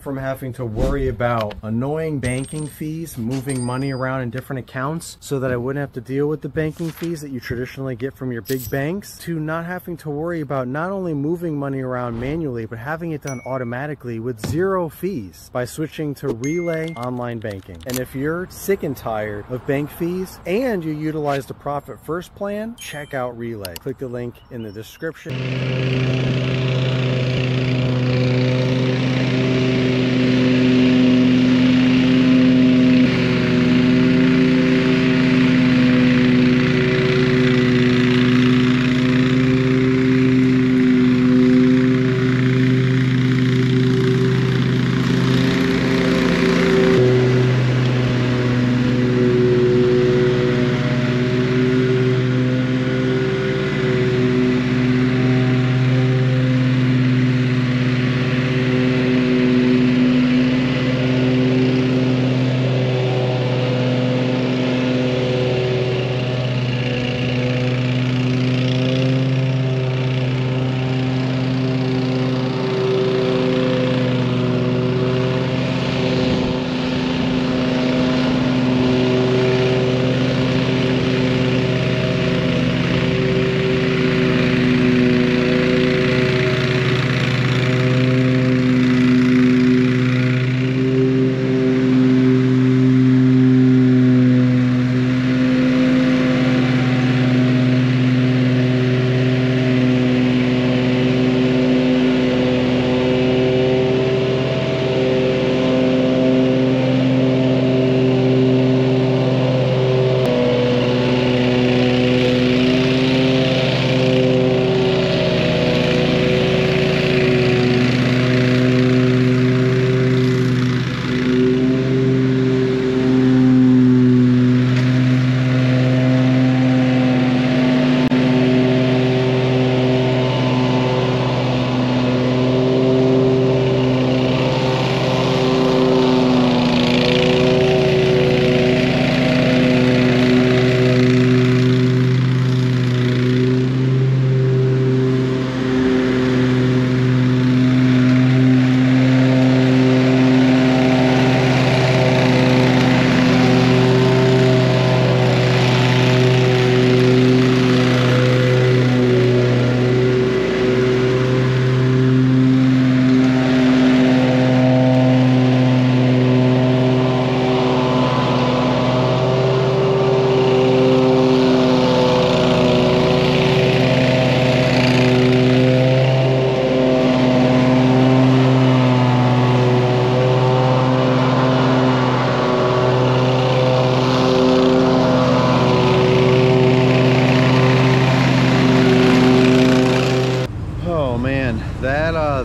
went from having to worry about annoying banking fees, moving money around in different accounts so that I wouldn't have to deal with the banking fees that you traditionally get from your big banks, to not having to worry about not only moving money around manually, but having it done automatically with 0 fees by switching to Relay Online Banking. And if you're sick and tired of bank fees and you utilize the Profit First plan, check out Relay. Click the link in the description.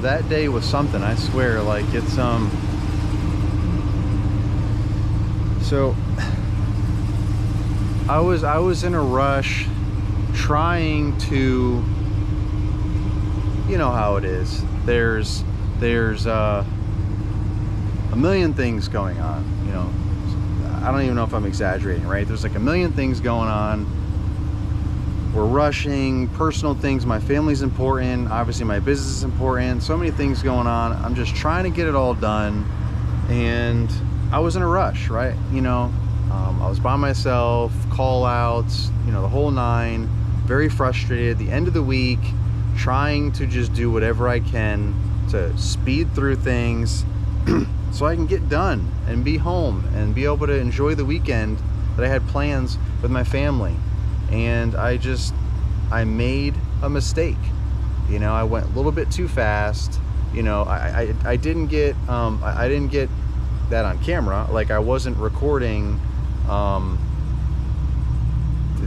That day was something, I swear. Like, it's so I was in a rush trying to, you know how it is, there's a million things going on, you know. I don't even know if I'm exaggerating, right? There's like a million things going on. We're rushing, personal things, my family's important, obviously my business is important, so many things going on. I'm just trying to get it all done, and I was in a rush, right? You know, I was by myself, call outs, you know, the whole nine, very frustrated, the end of the week, trying to just do whatever I can to speed through things so I can get done and be home and be able to enjoy the weekend that I had plans with my family. And I made a mistake. You know, I went a little bit too fast. You know, I didn't get that on camera. Like, I wasn't recording the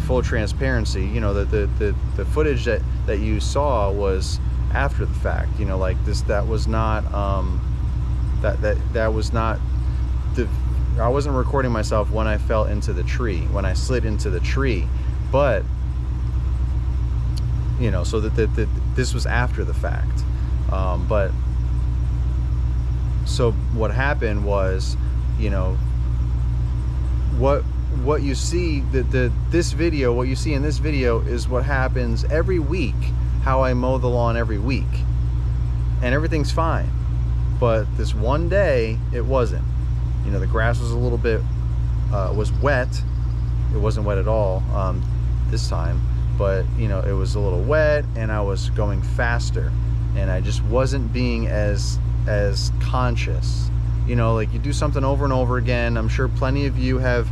full transparency. You know, the footage that you saw was after the fact. You know, like that was not that was not the, I wasn't recording myself when I fell into the tree, when I slid into the tree. But, you know, so that this was after the fact. But so what happened was, you know, what you see, this video, what you see in this video is what happens every week, how I mow the lawn every week, and everything's fine. But this one day, it wasn't. You know, the grass was a little bit, was wet. It wasn't wet at all this time, but you know, it was a little wet, and I was going faster, and I just wasn't being as conscious. You know, like, you do something over and over again. I'm sure plenty of you have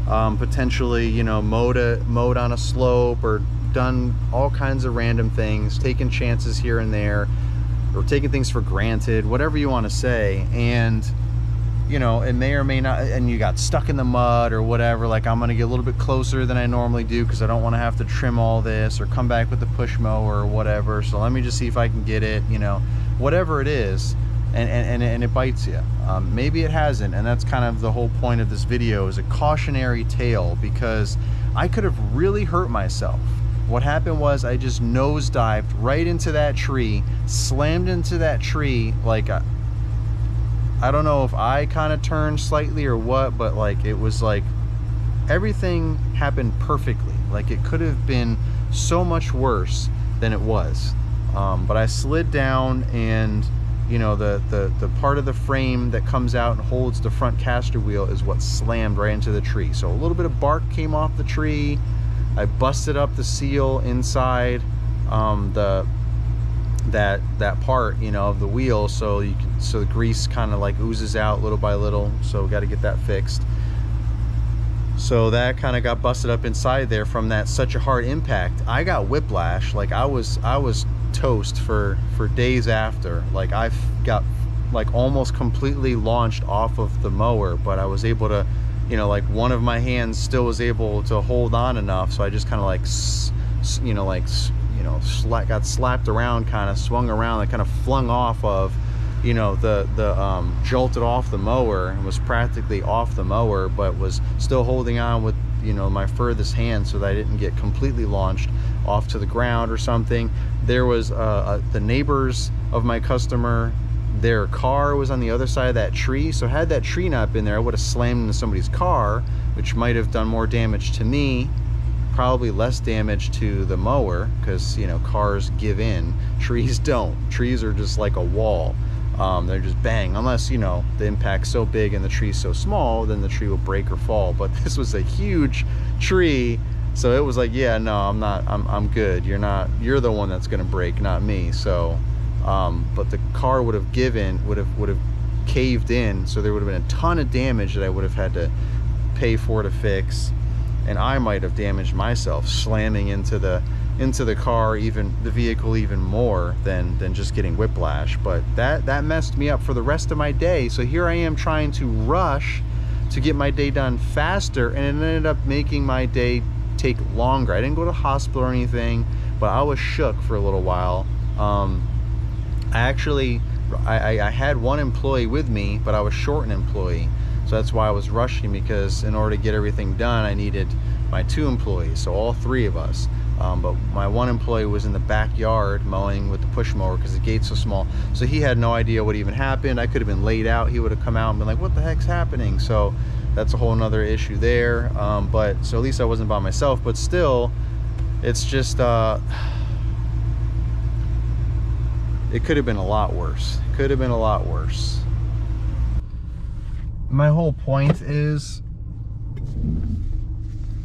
potentially, you know, mowed on a slope, or done all kinds of random things, taking chances here and there, or taking things for granted, whatever you want to say. And you know, it may or may not, and you got stuck in the mud or whatever. Like, I'm gonna get a little bit closer than I normally do because I don't want to have to trim all this or come back with the push mower or whatever, so let me just see if I can get it, you know, whatever it is. And it bites you. Maybe it hasn't, and that's kind of the whole point of this video, is a cautionary tale, because I could have really hurt myself. What happened was, I just nosedived right into that tree, slammed into that tree. Like, I don't know if I kind of turned slightly or what, but like, it was like everything happened perfectly. Like, it could have been so much worse than it was. But I slid down, and you know, the part of the frame that comes out and holds the front caster wheel is what slammed right into the tree. So a little bit of bark came off the tree. I busted up the seal inside that part, you know, of the wheel, so the grease kind of like oozes out little by little, so we got to get that fixed. So that kind of got busted up inside there from that such a hard impact. I got whiplash. Like, I was toast for days after. Like, I got like almost completely launched off of the mower, but I was able to, you know, like, one of my hands still was able to hold on enough, so I just kind of like, you know, like, you know, got slapped around, kind of swung around, like kind of flung off of, you know, jolted off the mower, and was practically off the mower, but was still holding on with, you know, my furthest hand, so that I didn't get completely launched off to the ground or something. There was the neighbors of my customer, their car was on the other side of that tree, so had that tree not been there, I would have slammed into somebody's car, which might have done more damage to me, probably less damage to the mower, because, you know, cars give in, trees don't. Trees are just like a wall. They're just bang, unless, you know, the impact's so big and the tree's so small, then the tree will break or fall. But this was a huge tree, so it was like, yeah, no, I'm good. You're the one that's gonna break, not me. So but the car would have caved in, so there would have been a ton of damage that I would have had to pay for to fix, and I might have damaged myself slamming into the car, even the vehicle, even more than just getting whiplash. But that messed me up for the rest of my day. So here I am trying to rush to get my day done faster, and it ended up making my day take longer. I didn't go to the hospital or anything, but I was shook for a little while. I had one employee with me, but I was short an employee, so that's why I was rushing, because in order to get everything done, I needed my 2 employees, so all 3 of us. But my one employee was in the backyard mowing with the push mower because the gate's so small, so he had no idea what even happened. I could have been laid out. He would have come out and been like, what the heck's happening? So that's a whole nother issue there. But so at least I wasn't by myself, but still, it's just it could have been a lot worse. Could have been a lot worse. My whole point is,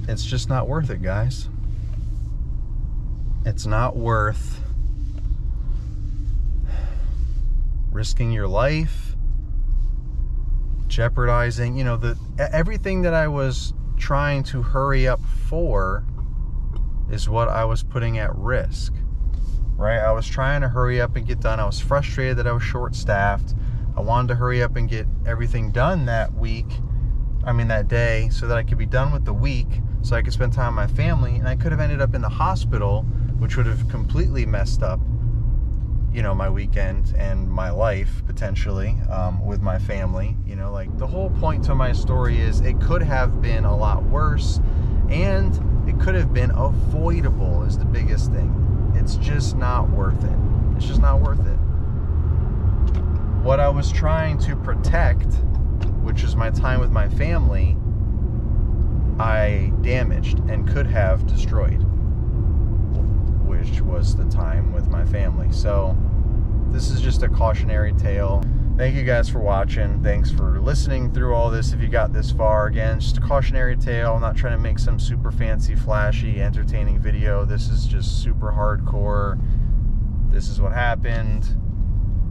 it's just not worth it, guys. It's not worth risking your life, jeopardizing, you know, everything that I was trying to hurry up for is what I was putting at risk, right? I was trying to hurry up and get done. I was frustrated that I was short-staffed. I wanted to hurry up and get everything done that day, so that I could be done with the week, so I could spend time with my family. And I could have ended up in the hospital, which would have completely messed up, you know, my weekend and my life, potentially, with my family. You know, like, the whole point to my story is, it could have been a lot worse, and it could have been avoidable, is the biggest thing. It's just not worth it. It's just not worth it. What I was trying to protect, which is my time with my family, I damaged and could have destroyed, which was the time with my family. So this is just a cautionary tale. thank you guys for watching. Thanks for listening through all this if you got this far. Again, just a cautionary tale. I'm not trying to make some super fancy, flashy, entertaining video. This is just super hardcore. This is what happened.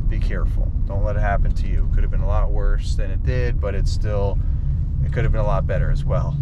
Be careful. Don't let it happen to you. It could have been a lot worse than it did, but it could have been a lot better as well.